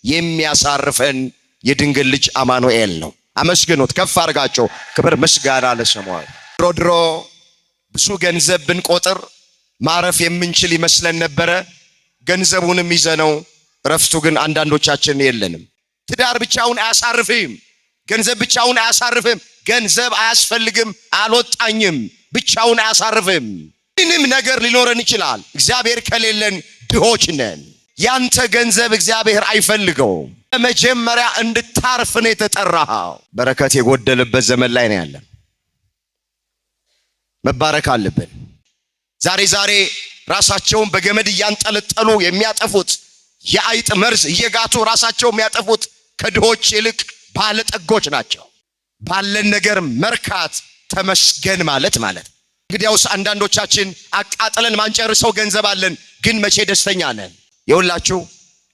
የሚያሳርፈን የድንግል ልጅ አማኑኤል ነው። አመስግኑት፣ ከፍ አድርጋቸው። ክብር ምስጋና ለስሙ። ድሮ ብዙ ገንዘብ ብንቆጥር ማረፍ የምንችል ይመስለን ነበረ። ገንዘቡንም ይዘነው ረፍቱ ግን አንዳንዶቻችን የለንም። ትዳር ብቻውን አያሳርፍም። ገንዘብ ብቻውን አያሳርፍም። ገንዘብ አያስፈልግም፣ አልወጣኝም፣ ብቻውን አያሳርፍም። ምንም ነገር ሊኖረን ይችላል፣ እግዚአብሔር ከሌለን ድሆች ነን። ያንተ ገንዘብ እግዚአብሔር አይፈልገውም። መጀመሪያ እንድታርፍ ነው የተጠራኸው። በረከት የጎደለበት ዘመን ላይ ነው ያለን። መባረክ አለብን። ዛሬ ራሳቸውን በገመድ እያንጠለጠሉ የሚያጠፉት የአይጥ መርዝ እየጋቱ ራሳቸው የሚያጠፉት ከድሆች ይልቅ ባለጠጎች ናቸው። ባለን ነገር መርካት ተመስገን ማለት እንግዲያውስ አንዳንዶቻችን አቃጥለን ማንጨርሰው ገንዘብ አለን፣ ግን መቼ ደስተኛ ነን? የሁላችሁ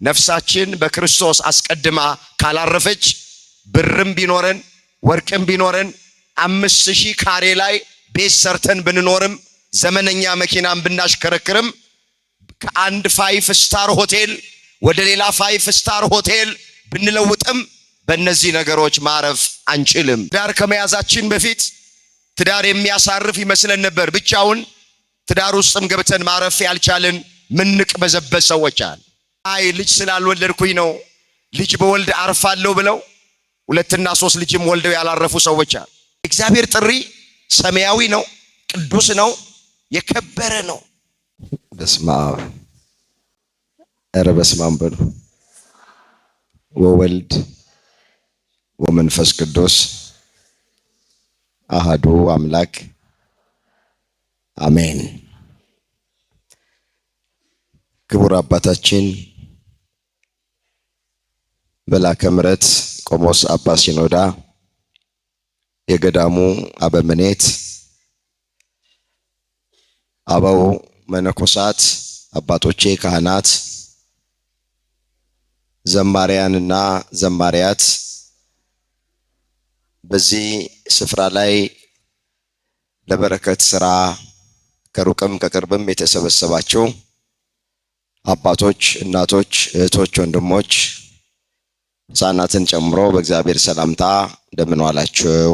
ነፍሳችን በክርስቶስ አስቀድማ ካላረፈች ብርም ቢኖረን ወርቅም ቢኖረን 5000 ካሬ ላይ ቤት ሰርተን ብንኖርም ዘመነኛ መኪናም ብናሽከረክርም ከአንድ 5 ስታር ሆቴል ወደ ሌላ 5 ስታር ሆቴል ብንለውጥም በእነዚህ ነገሮች ማረፍ አንችልም። ትዳር ከመያዛችን በፊት ትዳር የሚያሳርፍ ይመስለን ነበር። ብቻውን ትዳር ውስጥም ገብተን ማረፍ ያልቻልን ምንቅ በዘበዝ ሰዎች አሉ። አይ ልጅ ስላልወለድኩኝ ነው ልጅ በወልድ አርፋለሁ ብለው 2 እና 3 ልጅም ወልደው ያላረፉ ሰዎች አሉ። እግዚአብሔር ጥሪ ሰማያዊ ነው፣ ቅዱስ ነው፣ የከበረ ነው። በስመ አብ በስመ አብ በሉ ወወልድ ወመንፈስ ቅዱስ አሃዱ አምላክ አሜን። ክቡር አባታችን መላከ ምሕረት ቆሞስ አባ ሲኖዳ የገዳሙ አበምኔት፣ አበው መነኮሳት፣ አባቶቼ ካህናት፣ ዘማሪያንና ዘማሪያት፣ በዚህ ስፍራ ላይ ለበረከት ስራ ከሩቅም ከቅርብም የተሰበሰባችሁ አባቶች፣ እናቶች፣ እህቶች፣ ወንድሞች፣ ሕፃናትን ጨምሮ በእግዚአብሔር ሰላምታ እንደምን ዋላችሁ?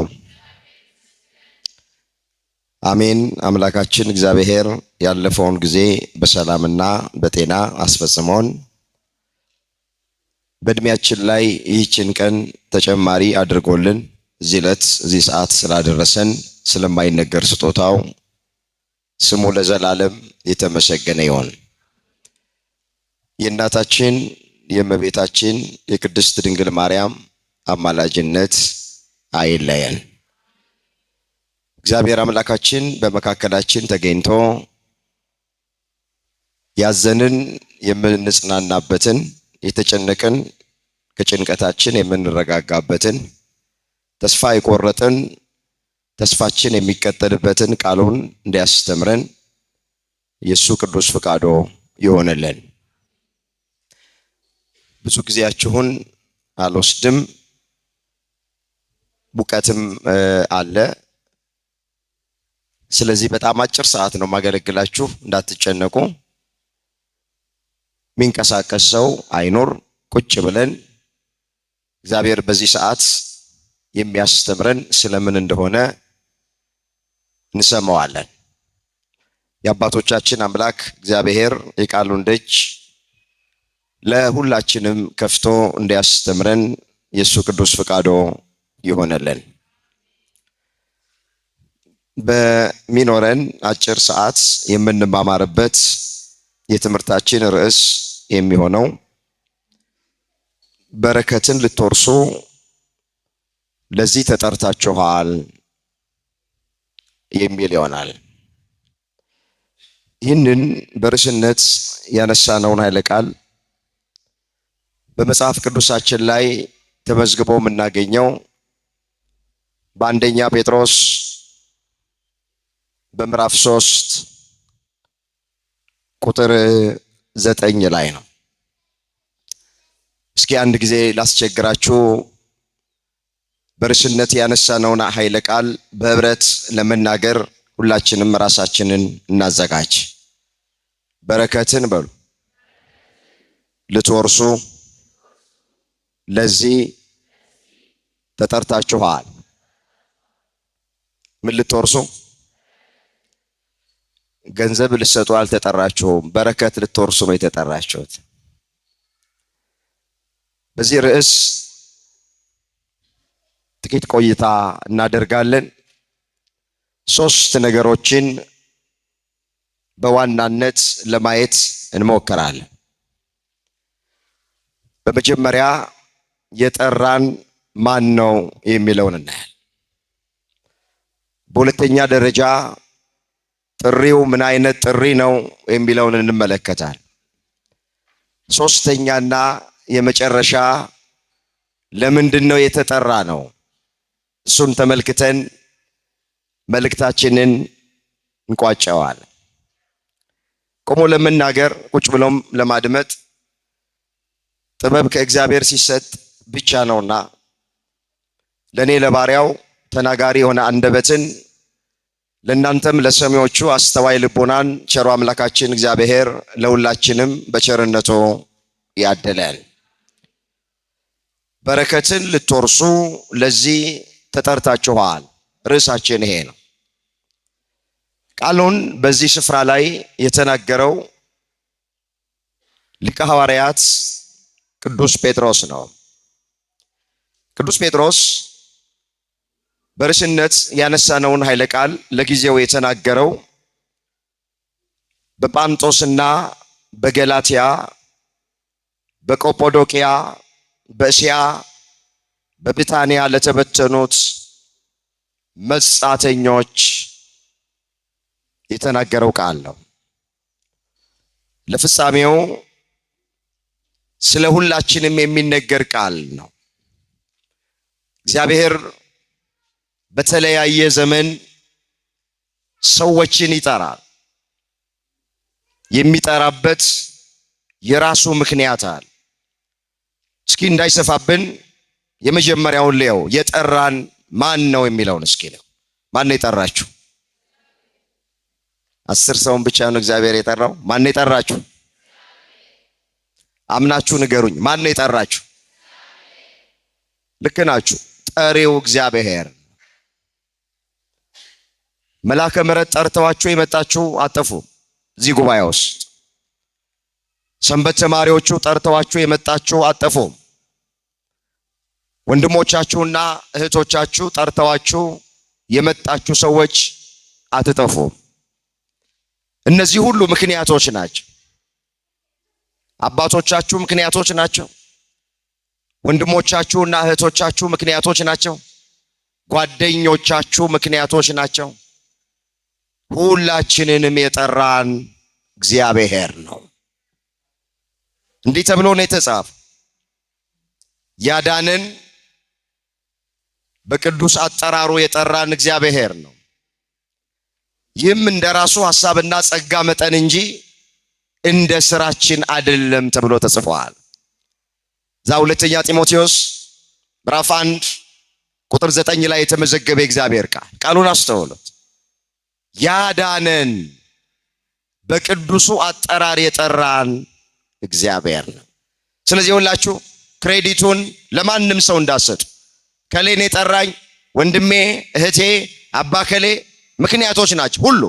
አሜን። አምላካችን እግዚአብሔር ያለፈውን ጊዜ በሰላምና በጤና አስፈጽሞን በእድሜያችን ላይ ይህችን ቀን ተጨማሪ አድርጎልን እዚህ ዕለት እዚህ ሰዓት ስላደረሰን ስለማይነገር ስጦታው ስሙ ለዘላለም የተመሰገነ ይሁን። የእናታችን የእመቤታችን የቅድስት ድንግል ማርያም አማላጅነት አይለየን። እግዚአብሔር አምላካችን በመካከላችን ተገኝቶ ያዘንን የምንጽናናበትን፣ የተጨነቅን ከጭንቀታችን የምንረጋጋበትን፣ ተስፋ የቆረጥን ተስፋችን የሚቀጠልበትን ቃሉን እንዲያስተምረን የሱ ቅዱስ ፍቃዶ ይሆንልን። ብዙ ጊዜያችሁን አልወስድም፣ ሙቀትም አለ። ስለዚህ በጣም አጭር ሰዓት ነው ማገለግላችሁ፣ እንዳትጨነቁ። ሚንቀሳቀስ ሰው አይኖር፣ ቁጭ ብለን እግዚአብሔር በዚህ ሰዓት የሚያስተምረን ስለምን እንደሆነ እንሰማዋለን። የአባቶቻችን አምላክ እግዚአብሔር የቃሉን ደጅ ለሁላችንም ከፍቶ እንዲያስተምረን የሱ ቅዱስ ፍቃዶ ይሆነልን። በሚኖረን አጭር ሰዓት የምንማማርበት የትምህርታችን ርዕስ የሚሆነው በረከትን ልትወርሱ ለዚህ ተጠርታችኋል የሚል ይሆናል። ይህንን በርዕስነት ያነሳነውን ኃይለ ቃል በመጽሐፍ ቅዱሳችን ላይ ተመዝግቦ የምናገኘው በአንደኛ ጴጥሮስ በምዕራፍ 3 ቁጥር 9 ላይ ነው። እስኪ አንድ ጊዜ ላስቸግራችሁ፣ በርዕስነት ያነሳነውን ኃይለ ቃል በህብረት ለመናገር ሁላችንም ራሳችንን እናዘጋጅ። በረከትን በሉ ልትወርሱ ለዚህ ተጠርታችኋል። ምን ልትወርሱ? ገንዘብ ልትሰጡ አልተጠራችሁም። በረከት ልትወርሱ ነው የተጠራችሁት። በዚህ ርዕስ ጥቂት ቆይታ እናደርጋለን። 3 ነገሮችን በዋናነት ለማየት እንሞክራለን። በመጀመሪያ የጠራን ማን ነው የሚለውን እናያለን። በሁለተኛ ደረጃ ጥሪው ምን አይነት ጥሪ ነው የሚለውን እንመለከታለን። ሶስተኛና የመጨረሻ ለምንድን ነው የተጠራ ነው? እሱን ተመልክተን መልእክታችንን እንቋጨዋለን። ቆሞ ለመናገር ቁጭ ብሎም ለማድመጥ ጥበብ ከእግዚአብሔር ሲሰጥ ብቻ ነውና ለኔ ለባሪያው ተናጋሪ የሆነ አንደበትን ለእናንተም ለሰሚዎቹ አስተዋይ ልቦናን ቸሩ አምላካችን እግዚአብሔር ለሁላችንም በቸርነቱ ያደለን። በረከትን ልትወርሱ ለዚህ ተጠርታችኋል። ርዕሳችን ይሄ ነው። ቃሉን በዚህ ስፍራ ላይ የተናገረው ሊቀ ሐዋርያት ቅዱስ ጴጥሮስ ነው። ቅዱስ ጴጥሮስ በርዕስነት ያነሳነውን ኃይለ ቃል ለጊዜው የተናገረው በጳንጦስና በገላትያ በቆጶዶቅያ በእስያ በቢታንያ ለተበተኑት መጻተኞች የተናገረው ቃል ነው። ለፍጻሜው ስለ ሁላችንም የሚነገር ቃል ነው። እግዚአብሔር በተለያየ ዘመን ሰዎችን ይጠራል። የሚጠራበት የራሱ ምክንያት አለ። እስኪ እንዳይሰፋብን የመጀመሪያውን ልየው። የጠራን ማን ነው የሚለውን እስኪ ነው። ማን ነው የጠራችሁ? 10 ሰውን ብቻ ነው እግዚአብሔር የጠራው። ማን ነው የጠራችሁ? አምናችሁ ንገሩኝ። ማን ነው የጠራችሁ? ልክ ናችሁ። ጠሪው እግዚአብሔር። መልአከ ምሕረት ጠርተዋችሁ የመጣችሁ አጠፉ። እዚህ ጉባኤ ውስጥ ሰንበት ተማሪዎቹ ጠርተዋችሁ የመጣችሁ አጠፉ። ወንድሞቻችሁና እህቶቻችሁ ጠርተዋችሁ የመጣችሁ ሰዎች አትጠፉ። እነዚህ ሁሉ ምክንያቶች ናቸው። አባቶቻችሁ ምክንያቶች ናቸው። ወንድሞቻችሁና እህቶቻችሁ ምክንያቶች ናቸው። ጓደኞቻችሁ ምክንያቶች ናቸው። ሁላችንንም የጠራን እግዚአብሔር ነው። እንዲህ ተብሎ ነው የተጻፈው፣ ያዳነን በቅዱስ አጠራሩ የጠራን እግዚአብሔር ነው። ይህም እንደራሱ ሐሳብና ጸጋ መጠን እንጂ እንደ ስራችን አይደለም ተብሎ ተጽፏል። እዛ 2ኛ ጢሞቴዎስ ምዕራፍ 1 ቁጥር 9 ላይ የተመዘገበ እግዚአብሔር ቃሉን አስተውሉት። ያዳነን በቅዱሱ አጠራር የጠራን እግዚአብሔር ነው። ስለዚህ ሁላችሁ ክሬዲቱን ለማንም ሰው እንዳሰጡ። ከሌን የጠራኝ ወንድሜ፣ እህቴ፣ አባ ከሌ ምክንያቶች ናቸው። ሁሉ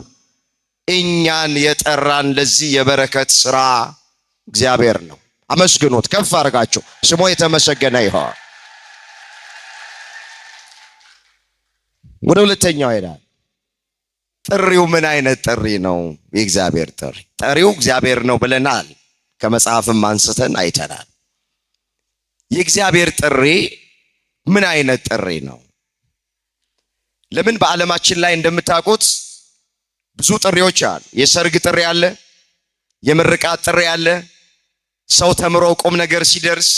እኛን የጠራን ለዚህ የበረከት ስራ እግዚአብሔር ነው። አመስግኑት፣ ከፍ አድርጋችሁ ስሙ የተመሰገነ ይሁን። ወደ ሁለተኛው ሄዳል። ጥሪው ምን አይነት ጥሪ ነው? የእግዚአብሔር ጥሪ። ጠሪው እግዚአብሔር ነው ብለናል። ከመጽሐፍም አንስተን አይተናል። የእግዚአብሔር ጥሪ ምን አይነት ጥሪ ነው? ለምን በዓለማችን ላይ እንደምታውቁት ብዙ ጥሪዎች አሉ። የሰርግ ጥሪ አለ፣ የምርቃት ጥሪ አለ። ሰው ተምሮ ቁም ነገር ሲደርስ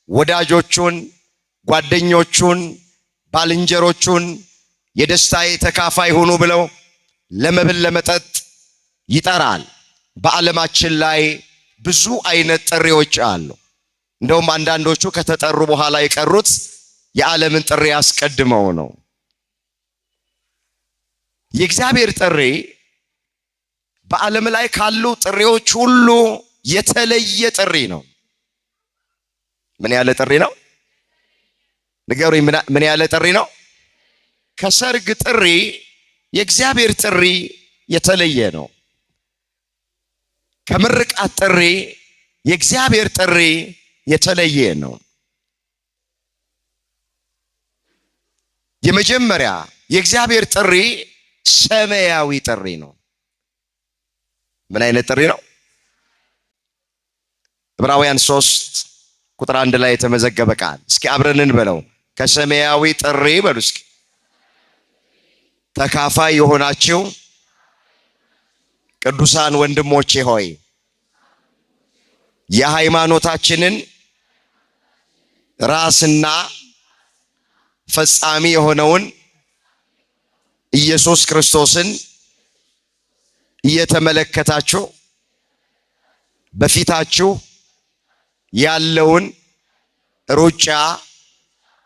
ወዳጆቹን፣ ጓደኞቹን፣ ባልንጀሮቹን የደስታዬ ተካፋይ ሆኑ ብለው ለመብል ለመጠጥ ይጠራል። በዓለማችን ላይ ብዙ አይነት ጥሪዎች አሉ። እንደውም አንዳንዶቹ ከተጠሩ በኋላ የቀሩት የዓለምን ጥሪ አስቀድመው ነው። የእግዚአብሔር ጥሪ በዓለም ላይ ካሉ ጥሪዎች ሁሉ የተለየ ጥሪ ነው። ምን ያለ ጥሪ ነው? ንገሩኝ፣ ምን ያለ ጥሪ ነው? ከሰርግ ጥሪ የእግዚአብሔር ጥሪ የተለየ ነው። ከምርቃት ጥሪ የእግዚአብሔር ጥሪ የተለየ ነው። የመጀመሪያ የእግዚአብሔር ጥሪ ሰማያዊ ጥሪ ነው። ምን አይነት ጥሪ ነው? ዕብራውያን 3 ቁጥር 1 ላይ የተመዘገበ ቃል። እስኪ አብረን እንበለው። ከሰማያዊ ጥሪ በሉ እስኪ ተካፋይ የሆናችሁ ቅዱሳን ወንድሞቼ ሆይ የሃይማኖታችንን ራስና ፈጻሚ የሆነውን ኢየሱስ ክርስቶስን እየተመለከታችሁ በፊታችሁ ያለውን ሩጫ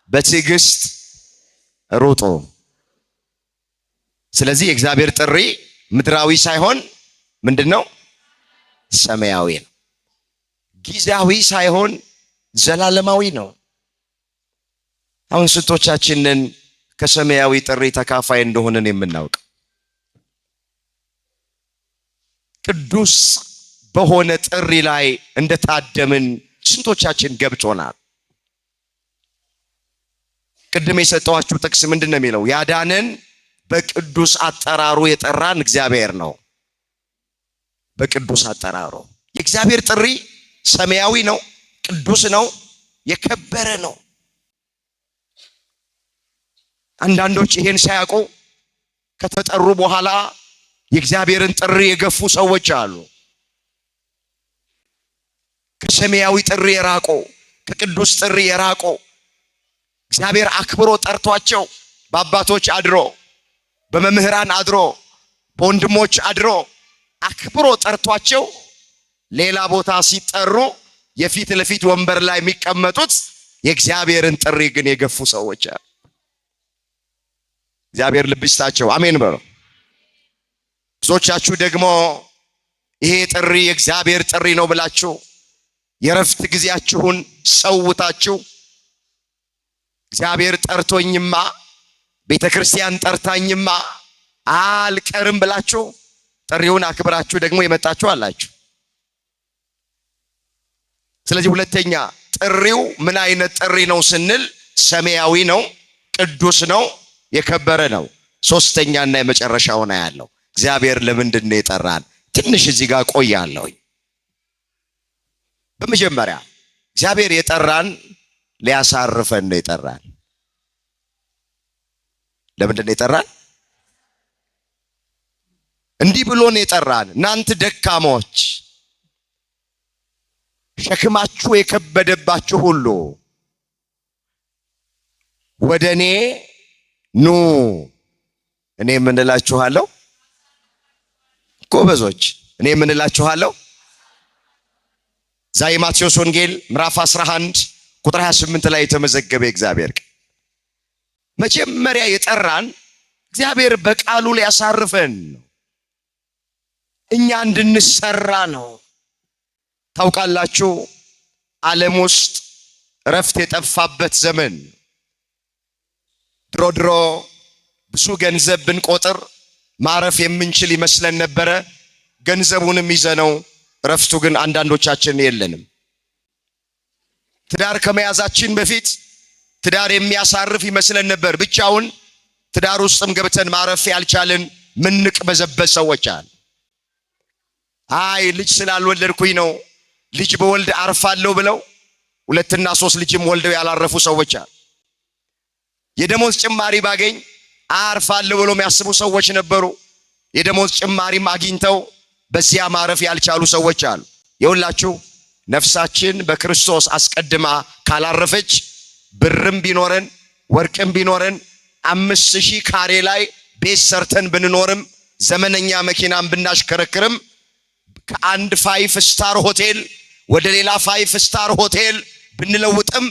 በትዕግስት ሩጡ። ስለዚህ የእግዚአብሔር ጥሪ ምድራዊ ሳይሆን ምንድነው? ሰማያዊ ነው። ጊዜያዊ ሳይሆን ዘላለማዊ ነው። አሁን ስንቶቻችንን ከሰማያዊ ጥሪ ተካፋይ እንደሆነን የምናውቅ? ቅዱስ በሆነ ጥሪ ላይ እንደታደምን ስንቶቻችን ገብቶናል? ቅድም የሰጠዋችሁ ጥቅስ ምንድነው የሚለው? ያዳነን በቅዱስ አጠራሩ የጠራን እግዚአብሔር ነው። በቅዱስ አጠራሩ የእግዚአብሔር ጥሪ ሰማያዊ ነው፣ ቅዱስ ነው፣ የከበረ ነው። አንዳንዶች ይሄን ሳያውቁ ከተጠሩ በኋላ የእግዚአብሔርን ጥሪ የገፉ ሰዎች አሉ። ከሰማያዊ ጥሪ የራቁ፣ ከቅዱስ ጥሪ የራቁ እግዚአብሔር አክብሮ ጠርቷቸው በአባቶች አድሮ፣ በመምህራን አድሮ፣ በወንድሞች አድሮ አክብሮ ጠርቷቸው ሌላ ቦታ ሲጠሩ የፊት ለፊት ወንበር ላይ የሚቀመጡት የእግዚአብሔርን ጥሪ ግን የገፉ ሰዎች አሉ። እግዚአብሔር ልብ ይስጣቸው። አሜን በሉ። ብዙዎቻችሁ ደግሞ ይሄ ጥሪ የእግዚአብሔር ጥሪ ነው ብላችሁ የረፍት ጊዜያችሁን ሰውታችሁ እግዚአብሔር ጠርቶኝማ ቤተክርስቲያን ጠርታኝማ አልቀርም ብላችሁ ጥሪውን አክብራችሁ ደግሞ የመጣችሁ አላችሁ። ስለዚህ ሁለተኛ ጥሪው ምን አይነት ጥሪ ነው ስንል ሰማያዊ ነው፣ ቅዱስ ነው፣ የከበረ ነው። ሶስተኛና የመጨረሻው ነው ያለው እግዚአብሔር ለምንድን ነው የጠራን? ትንሽ እዚህ ጋር ቆያለሁ። በመጀመሪያ እግዚአብሔር የጠራን ሊያሳርፈን ነው የጠራን። ለምንድን ነው የጠራን? እንዲህ ብሎ ነው የጠራን። እናንተ ደካሞች ሸክማችሁ የከበደባችሁ ሁሉ ወደኔ ኑ፣ እኔ ምን እላችኋለሁ? ጎበዞች፣ እኔ ምን እላችኋለሁ? ዛይ ማቴዎስ ወንጌል ምዕራፍ 11 ቁጥር 28 ላይ የተመዘገበ እግዚአብሔር መጀመሪያ የጠራን እግዚአብሔር በቃሉ ሊያሳርፈን ነው። እኛ እንድንሰራ ነው። ታውቃላችሁ ዓለም ውስጥ እረፍት የጠፋበት ዘመን። ድሮ ብዙ ገንዘብ ብንቆጥር ማረፍ የምንችል ይመስለን ነበረ። ገንዘቡንም ይዘነው እረፍቱ ግን አንዳንዶቻችን የለንም። ትዳር ከመያዛችን በፊት ትዳር የሚያሳርፍ ይመስለን ነበር። ብቻውን ትዳር ውስጥም ገብተን ማረፍ ያልቻልን ምንቅበዘበዝ ሰዎች አሉ። አይ ልጅ ስላልወለድኩኝ ነው ልጅ በወልድ አርፋለሁ ብለው 2 እና 3 ልጅም ወልደው ያላረፉ ሰዎች አሉ። የደሞዝ ጭማሪ ባገኝ አርፋለሁ ብለው የሚያስቡ ሰዎች ነበሩ። የደሞዝ ጭማሪም አግኝተው በዚያ ማረፍ ያልቻሉ ሰዎች አሉ። የሁላችሁ ነፍሳችን በክርስቶስ አስቀድማ ካላረፈች ብርም ቢኖረን ወርቅም ቢኖረን 5000 ካሬ ላይ ቤት ሰርተን ብንኖርም ዘመነኛ መኪናም ብናሽከረክርም ከአንድ 5 ስታር ሆቴል ወደ ሌላ 5 ስታር ሆቴል ብንለውጥም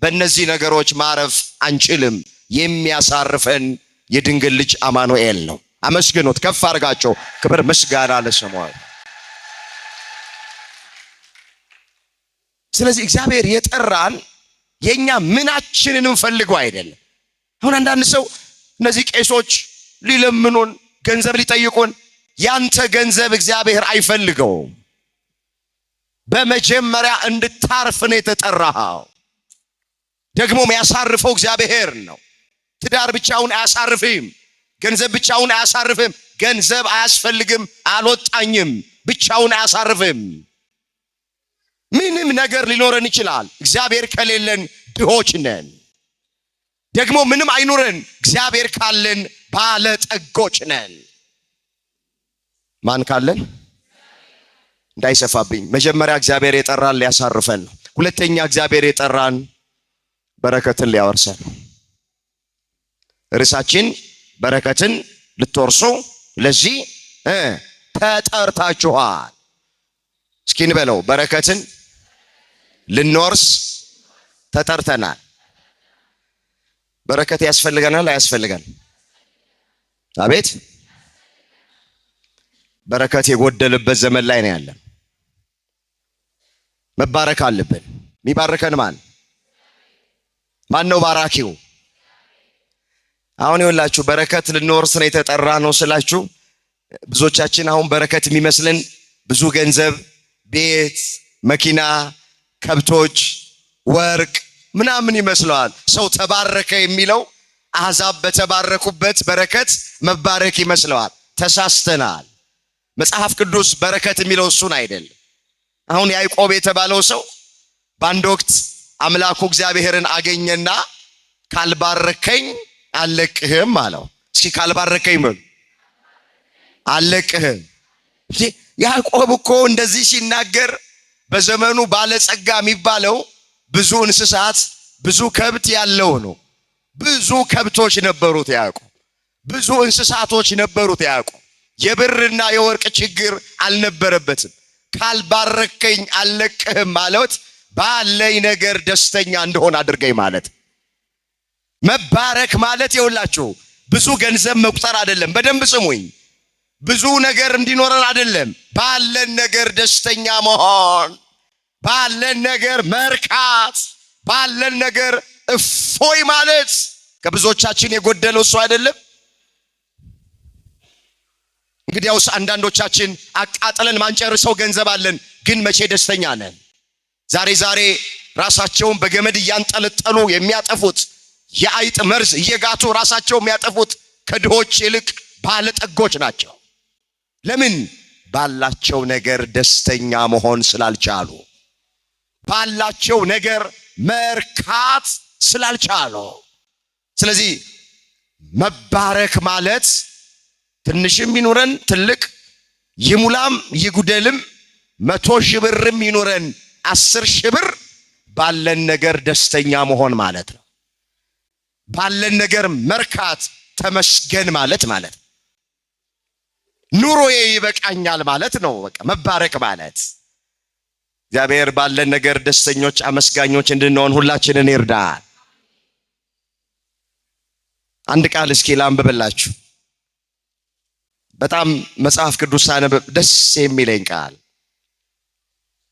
በእነዚህ ነገሮች ማረፍ አንችልም። የሚያሳርፈን የድንግል ልጅ አማኑኤል ነው። አመስግኑት፣ ከፍ አድርጋቸው። ክብር ምስጋና ለስሙ። ስለዚህ እግዚአብሔር የጠራን የኛ ምናችንንም ፈልገው አይደለም። አሁን አንዳንድ ሰው እነዚህ ቄሶች ሊለምኑን ገንዘብ ሊጠይቁን፣ ያንተ ገንዘብ እግዚአብሔር አይፈልገውም። በመጀመሪያ እንድታርፍ ነው የተጠራኸው። ደግሞ የሚያሳርፈው እግዚአብሔር ነው። ትዳር ብቻውን አያሳርፍም። ገንዘብ ብቻውን አያሳርፍም። ገንዘብ አያስፈልግም፣ አልወጣኝም፣ ብቻውን አያሳርፍም። ምንም ነገር ሊኖረን ይችላል፣ እግዚአብሔር ከሌለን ድሆች ነን። ደግሞ ምንም አይኖረን፣ እግዚአብሔር ካለን ባለጠጎች ነን። ማን ካለን? እንዳይሰፋብኝ፣ መጀመሪያ እግዚአብሔር የጠራን ሊያሳርፈን ነው። ሁለተኛ እግዚአብሔር የጠራን በረከትን ሊያወርሰን ነው። ርዕሳችን በረከትን ልትወርሱ ለዚህ ተጠርታችኋል። እስኪ እንበለው፣ በረከትን ልንወርስ ተጠርተናል። በረከት ያስፈልገናል አያስፈልገን? አቤት! በረከት የጎደለበት ዘመን ላይ ነው ያለን። መባረክ አለብን። የሚባርከን ማን ነው? ባራኪው። አሁን ይኸውላችሁ በረከት ልንወርስ ነው የተጠራ ነው ስላችሁ፣ ብዙዎቻችን አሁን በረከት የሚመስለን ብዙ ገንዘብ፣ ቤት፣ መኪና፣ ከብቶች፣ ወርቅ ምናምን ይመስለዋል። ሰው ተባረከ የሚለው አሕዛብ በተባረኩበት በረከት መባረክ ይመስለዋል። ተሳስተናል። መጽሐፍ ቅዱስ በረከት የሚለው እሱን አይደለም። አሁን ያዕቆብ የተባለው ሰው በአንድ ወቅት አምላኩ እግዚአብሔርን አገኘና ካልባረከኝ አልለቅህም አለው። እስኪ ካልባረከኝ ምን አልለቅህም። ያዕቆብ እኮ እንደዚህ ሲናገር በዘመኑ ባለጸጋ የሚባለው ብዙ እንስሳት ብዙ ከብት ያለው ነው። ብዙ ከብቶች ነበሩት ያዕቆብ፣ ብዙ እንስሳቶች ነበሩት ያዕቆብ። የብርና የወርቅ ችግር አልነበረበትም። ካልባረከኝ አልለቅህም ማለት ባለኝ ነገር ደስተኛ እንደሆነ አድርገኝ ማለት። መባረክ ማለት ይኸውላችሁ ብዙ ገንዘብ መቁጠር አይደለም። በደንብ ስሙኝ። ብዙ ነገር እንዲኖረን አይደለም። ባለን ነገር ደስተኛ መሆን፣ ባለን ነገር መርካት፣ ባለን ነገር እፎይ ማለት ከብዙዎቻችን የጎደለው እሱ አይደለም። እንግዲያውስ አንዳንዶቻችን አቃጥለን ማንጨርሰው ገንዘብ አለን፣ ግን መቼ ደስተኛ ነን? ዛሬ ራሳቸውን በገመድ እያንጠለጠሉ የሚያጠፉት የአይጥ መርዝ እየጋቱ ራሳቸው የሚያጠፉት ከድሆች ይልቅ ባለጠጎች ናቸው። ለምን? ባላቸው ነገር ደስተኛ መሆን ስላልቻሉ፣ ባላቸው ነገር መርካት ስላልቻሉ። ስለዚህ መባረክ ማለት ትንሽም ይኑረን ትልቅ፣ ይሙላም ይጉደልም፣ 100 ሺህ ብርም ይኑረን 10 ሺህ ብር፣ ባለን ነገር ደስተኛ መሆን ማለት ነው። ባለን ነገር መርካት ተመስገን ማለት ኑሮዬ ይበቃኛል ማለት ነው። በቃ መባረክ ማለት እግዚአብሔር ባለን ነገር ደስተኞች አመስጋኞች እንድንሆን ሁላችንን ይርዳል። አንድ ቃል እስኪ ላንብብላችሁ። በጣም መጽሐፍ ቅዱስ ሳነብ ደስ የሚለኝ ቃል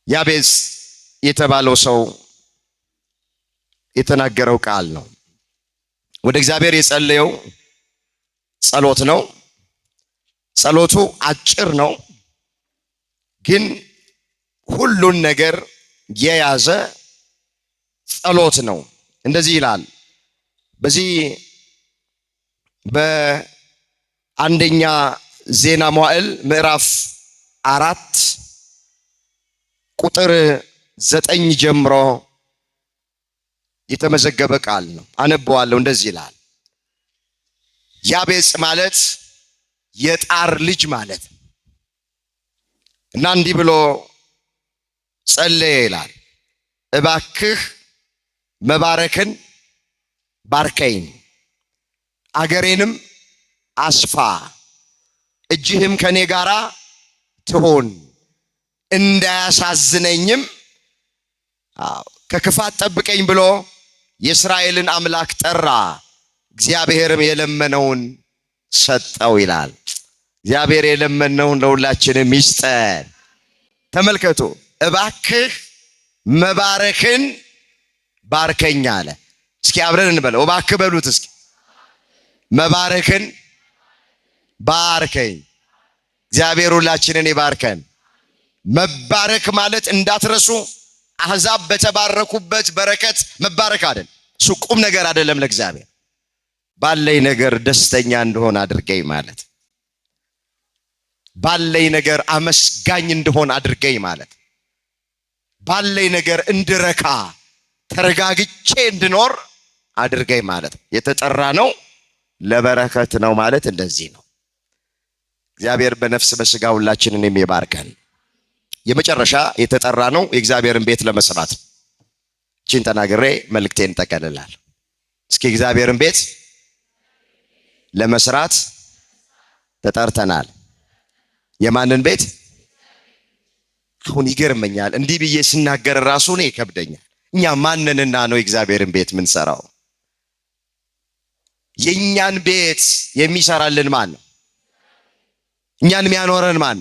ያቤጽ የተባለው ሰው የተናገረው ቃል ነው። ወደ እግዚአብሔር የጸለየው ጸሎት ነው። ጸሎቱ አጭር ነው፣ ግን ሁሉን ነገር የያዘ ጸሎት ነው። እንደዚህ ይላል በዚህ በአንደኛ ዜና መዋዕል ምዕራፍ 4 ቁጥር 9 ጀምሮ የተመዘገበ ቃል ነው። አነበዋለሁ። እንደዚህ ይላል። ያቤጽ ማለት የጣር ልጅ ማለት እና እንዲህ ብሎ ጸለየ ይላል። እባክህ መባረክን ባርከኝ፣ አገሬንም አስፋ፣ እጅህም ከኔ ጋራ ትሆን፣ እንዳያሳዝነኝም ከክፋት ጠብቀኝ ብሎ የእስራኤልን አምላክ ጠራ። እግዚአብሔርም የለመነውን ሰጠው ይላል። እግዚአብሔር የለመነውን ለሁላችንም ይስጠን። ተመልከቱ። እባክህ መባረክን ባርከኝ አለ። እስኪ አብረን እንበለው። እባክህ በሉት እስኪ። መባረክን ባርከኝ። እግዚአብሔር ሁላችንን ይባርከን። መባረክ ማለት እንዳትረሱ አሕዛብ በተባረኩበት በረከት መባረክ አይደል። እሱ ቁም ነገር አይደለም ለእግዚአብሔር። ባለኝ ነገር ደስተኛ እንደሆን አድርገኝ ማለት፣ ባለኝ ነገር አመስጋኝ እንደሆን አድርገኝ ማለት፣ ባለኝ ነገር እንድረካ ተረጋግቼ እንድኖር አድርገኝ ማለት። የተጠራ ነው ለበረከት ነው ማለት እንደዚህ ነው። እግዚአብሔር በነፍስ በስጋ ሁላችንን የሚባርከን። የመጨረሻ የተጠራ ነው የእግዚአብሔርን ቤት ለመስራት። እቺን ተናግሬ መልእክቴን ጠቀልላለሁ። እስኪ እግዚአብሔርን ቤት ለመስራት ተጠርተናል። የማንን ቤት? አሁን ይገርመኛል እንዲህ ብዬ ስናገር ራሱ ነው ይከብደኛል። እኛ ማንንና ነው የእግዚአብሔርን ቤት ምን ሰራው? የኛን ቤት የሚሰራልን ማን ነው? እኛን የሚያኖረን ማን?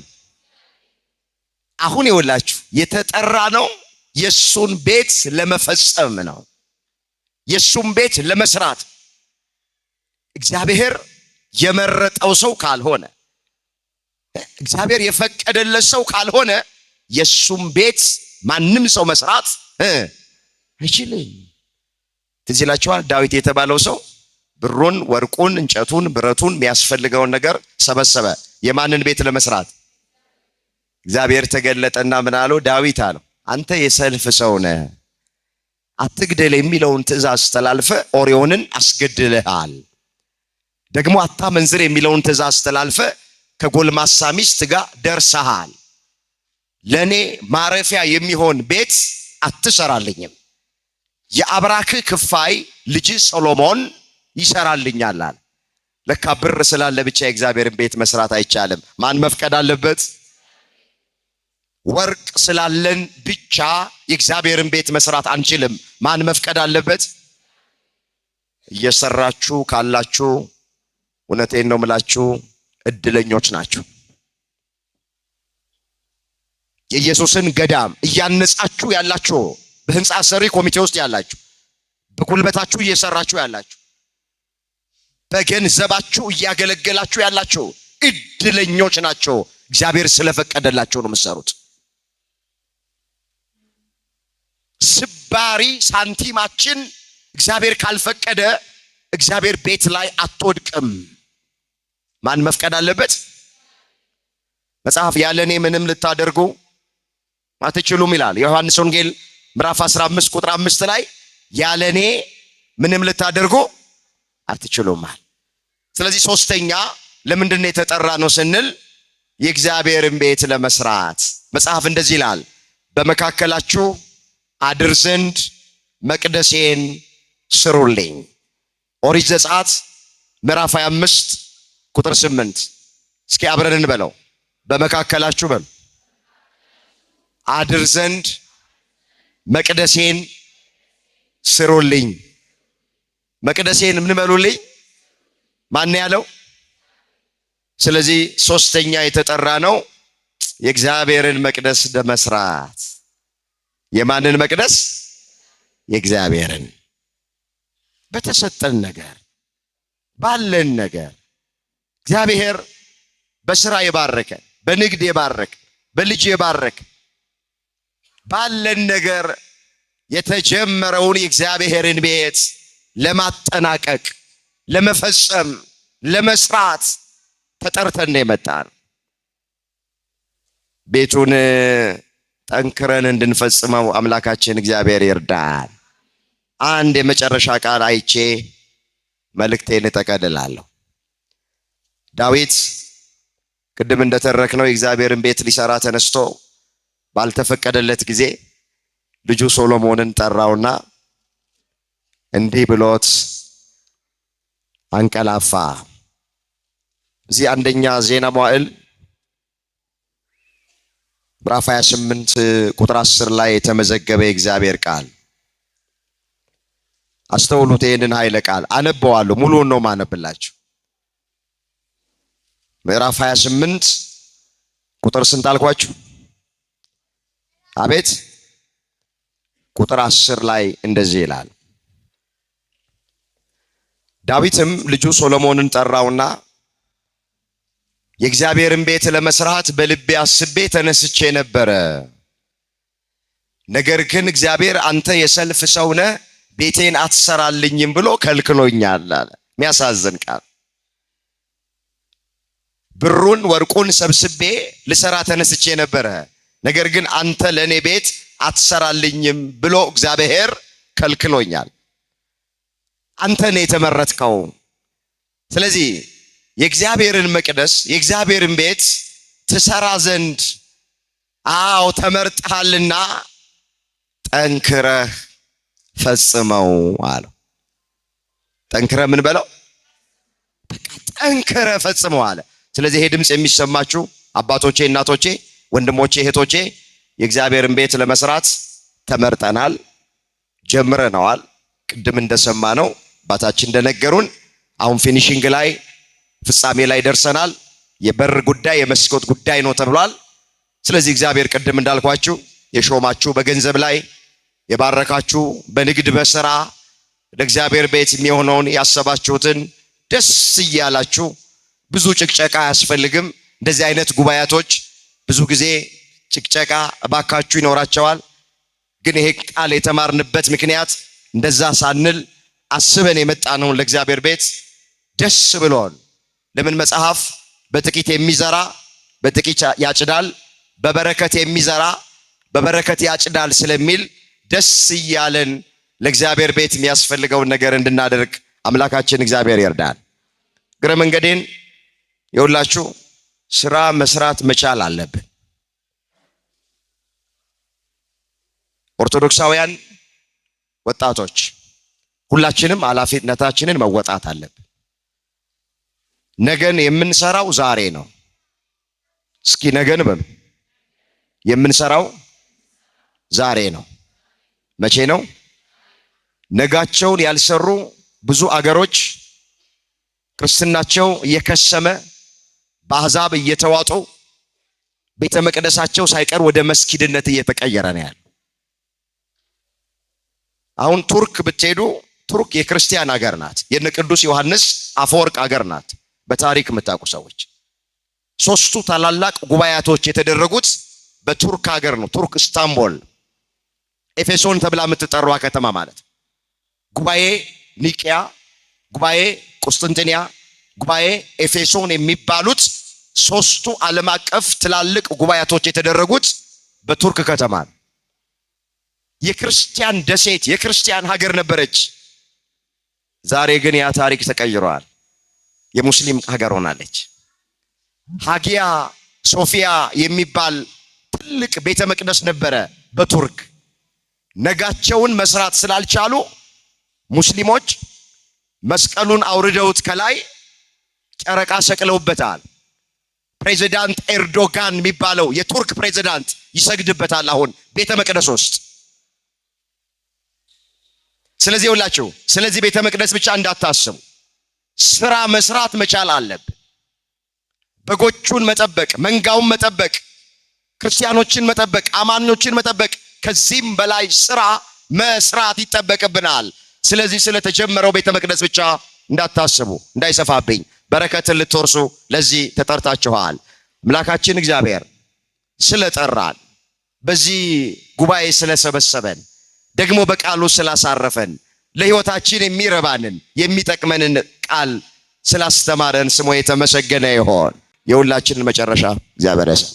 አሁን ይወላችሁ የተጠራ ነው የሱን ቤት ለመፈጸም ነው፣ የሱን ቤት ለመስራት። እግዚአብሔር የመረጠው ሰው ካልሆነ፣ እግዚአብሔር የፈቀደለት ሰው ካልሆነ የሱን ቤት ማንም ሰው መስራት አይችልም። ትዝ ይላችኋል ዳዊት የተባለው ሰው ብሩን፣ ወርቁን፣ እንጨቱን፣ ብረቱን የሚያስፈልገውን ነገር ሰበሰበ። የማንን ቤት ለመስራት? እግዚአብሔር ተገለጠና ምን አለው? ዳዊት አለው አንተ የሰልፍ ሰው ነህ፣ አትግደል የሚለውን ትእዛዝ ተላልፈ ኦሪዮንን አስገድለሃል። ደግሞ አታመንዝር የሚለውን ትእዛዝ ተላልፈ ከጎልማሳ ሚስት ጋር ደርሰሃል። ለኔ ማረፊያ የሚሆን ቤት አትሰራልኝም። የአብራክ ክፋይ ልጅ ሰሎሞን ይሰራልኛል አለ። ለካ ብር ስላለ ብቻ የእግዚአብሔርን ቤት መስራት አይቻልም። ማን መፍቀድ አለበት? ወርቅ ስላለን ብቻ የእግዚአብሔርን ቤት መስራት አንችልም። ማን መፍቀድ አለበት? እየሰራችሁ ካላችሁ እውነቴን ነው ምላችሁ እድለኞች ናችሁ። የኢየሱስን ገዳም እያነጻችሁ ያላችሁ፣ በህንፃ ሰሪ ኮሚቴ ውስጥ ያላችሁ፣ በጉልበታችሁ እየሰራችሁ ያላችሁ፣ በገንዘባችሁ እያገለገላችሁ ያላችሁ እድለኞች ናቸው። እግዚአብሔር ስለፈቀደላችሁ ነው የምትሰሩት። ስባሪ ሳንቲማችን እግዚአብሔር ካልፈቀደ እግዚአብሔር ቤት ላይ አትወድቅም። ማን መፍቀድ አለበት? መጽሐፍ ያለኔ ምንም ልታደርጉ አትችሉም ይላል። የዮሐንስ ወንጌል ምዕራፍ 15 ቁጥር 5 ላይ ያለኔ ምንም ልታደርጉ አትችሉም። ስለዚህ ሶስተኛ ለምንድን ነው የተጠራ ነው ስንል የእግዚአብሔርን ቤት ለመስራት። መጽሐፍ እንደዚህ ይላል፣ በመካከላችሁ አድር ዘንድ መቅደሴን ስሩልኝ። ኦሪት ዘጸአት ምዕራፍ 25 ቁጥር 8። እስኪ አብረን እንበለው። በመካከላችሁ በሉ አድር ዘንድ መቅደሴን ስሩልኝ። መቅደሴን ምን በሉልኝ? ማን ያለው? ስለዚህ ሶስተኛ የተጠራ ነው የእግዚአብሔርን መቅደስ ለመስራት። የማንን መቅደስ? የእግዚአብሔርን። በተሰጠን ነገር ባለን ነገር እግዚአብሔር በስራ የባረከ፣ በንግድ የባረከ፣ በልጅ የባረከ፣ ባለን ነገር የተጀመረውን የእግዚአብሔርን ቤት ለማጠናቀቅ፣ ለመፈጸም፣ ለመስራት ተጠርተን የመጣን። ቤቱን ጠንክረን እንድንፈጽመው አምላካችን እግዚአብሔር ይርዳን። አንድ የመጨረሻ ቃል አይቼ መልእክቴን እጠቀልላለሁ። ዳዊት ቅድም እንደተረክነው የእግዚአብሔርን ቤት ሊሰራ ተነስቶ ባልተፈቀደለት ጊዜ ልጁ ሶሎሞንን ጠራውና እንዲህ ብሎት አንቀላፋ። እዚህ አንደኛ ዜና መዋዕል ምዕራፍ 28 ቁጥር 10 ላይ የተመዘገበ የእግዚአብሔር ቃል አስተውሉት። ይህንን ኃይለ ቃል አነበዋለሁ፣ ሙሉውን ነው ማነብላችሁ። ምዕራፍ 28 ቁጥር ስንት አልኳችሁ? አቤት ቁጥር 10 ላይ እንደዚህ ይላል። ዳዊትም ልጁ ሶሎሞንን ጠራውና የእግዚአብሔርን ቤት ለመስራት በልቤ አስቤ ተነስቼ ነበረ። ነገር ግን እግዚአብሔር አንተ የሰልፍ ሰው ነህ፣ ቤቴን አትሰራልኝም ብሎ ከልክሎኛል አለ። የሚያሳዝን ቃል። ብሩን ወርቁን ሰብስቤ ልሰራ ተነስቼ ነበረ፣ ነገር ግን አንተ ለኔ ቤት አትሰራልኝም ብሎ እግዚአብሔር ከልክሎኛል። አንተ ነህ የተመረጥከው። ስለዚህ የእግዚአብሔርን መቅደስ የእግዚአብሔርን ቤት ትሰራ ዘንድ ተመርጠሃልና ጠንክረህ ፈጽመው አለው። ጠንክረህ ምን በለው? በቃ ጠንክረህ ፈጽመው አለ። ስለዚህ ይሄ ድምጽ የሚሰማችሁ አባቶቼ፣ እናቶቼ፣ ወንድሞቼ፣ እህቶቼ የእግዚአብሔርን ቤት ለመስራት ተመርጠናል፣ ጀምረናል። ቅድም እንደሰማነው አባታችን እንደነገሩን አሁን ፊኒሺንግ ላይ ፍጻሜ ላይ ደርሰናል። የበር ጉዳይ የመስኮት ጉዳይ ነው ተብሏል። ስለዚህ እግዚአብሔር ቅድም እንዳልኳችሁ የሾማችሁ በገንዘብ ላይ የባረካችሁ በንግድ በሥራ ለእግዚአብሔር ቤት የሚሆነውን ያሰባችሁትን ደስ እያላችሁ ብዙ ጭቅጨቃ አያስፈልግም። እንደዚህ አይነት ጉባኤቶች ብዙ ጊዜ ጭቅጨቃ እባካችሁ ይኖራቸዋል። ግን ይሄ ቃል የተማርንበት ምክንያት እንደዛ ሳንል አስበን የመጣነውን ለእግዚአብሔር ቤት ደስ ብሎን። ለምን መጽሐፍ በጥቂት የሚዘራ በጥቂት ያጭዳል፣ በበረከት የሚዘራ በበረከት ያጭዳል ስለሚል ደስ እያለን ለእግዚአብሔር ቤት የሚያስፈልገውን ነገር እንድናደርግ አምላካችን እግዚአብሔር ይርዳል። እግረ መንገዴን የሁላችሁ ስራ መስራት መቻል አለብን። ኦርቶዶክሳውያን ወጣቶች ሁላችንም ኃላፊነታችንን መወጣት አለብን። ነገን የምንሰራው ዛሬ ነው። እስኪ ነገን በሉ። የምንሰራው ዛሬ ነው። መቼ ነው? ነጋቸውን ያልሰሩ ብዙ አገሮች ክርስትናቸው እየከሰመ በአሕዛብ እየተዋጡ ቤተ መቅደሳቸው ሳይቀር ወደ መስጊድነት እየተቀየረ ነው ያለው። አሁን ቱርክ ብትሄዱ ቱርክ የክርስቲያን ሀገር ናት። የነ ቅዱስ ዮሐንስ አፈወርቅ ሀገር ናት። በታሪክ የምታውቁ ሰዎች ሶስቱ ታላላቅ ጉባኤያቶች የተደረጉት በቱርክ ሀገር ነው። ቱርክ ኢስታንቡል፣ ኤፌሶን ተብላ የምትጠራዋ ከተማ ማለት ጉባኤ ኒቂያ፣ ጉባኤ ቁስጥንጥንያ፣ ጉባኤ ኤፌሶን የሚባሉት ሶስቱ ዓለም አቀፍ ትላልቅ ጉባኤያቶች የተደረጉት በቱርክ ከተማ ነው። የክርስቲያን ደሴት የክርስቲያን ሀገር ነበረች። ዛሬ ግን ያ ታሪክ ተቀይሯል። የሙስሊም ሀገር ሆናለች። ሃጊያ ሶፊያ የሚባል ትልቅ ቤተ መቅደስ ነበረ በቱርክ። ነጋቸውን መስራት ስላልቻሉ ሙስሊሞች መስቀሉን አውርደውት ከላይ ጨረቃ ሰቅለውበታል። ፕሬዚዳንት ኤርዶጋን የሚባለው የቱርክ ፕሬዚዳንት ይሰግድበታል አሁን ቤተ መቅደስ ውስጥ። ስለዚህ ሁላችሁ ስለዚህ ቤተ መቅደስ ብቻ እንዳታስቡ፣ ስራ መስራት መቻል አለብን። በጎቹን መጠበቅ፣ መንጋውን መጠበቅ፣ ክርስቲያኖችን መጠበቅ፣ አማኞችን መጠበቅ፣ ከዚህም በላይ ስራ መስራት ይጠበቅብናል። ስለዚህ ስለተጀመረው ቤተ መቅደስ ብቻ እንዳታስቡ፣ እንዳይሰፋብኝ። በረከትን ልትወርሱ ለዚህ ተጠርታችኋል። አምላካችን እግዚአብሔር ስለጠራን፣ በዚህ ጉባኤ ስለሰበሰበን፣ ደግሞ በቃሉ ስላሳረፈን፣ ለሕይወታችን የሚረባንን የሚጠቅመንን ቃል ስላስተማረን ስሙ የተመሰገነ ይሆን። የሁላችንን መጨረሻ እግዚአብሔር ያሳይ።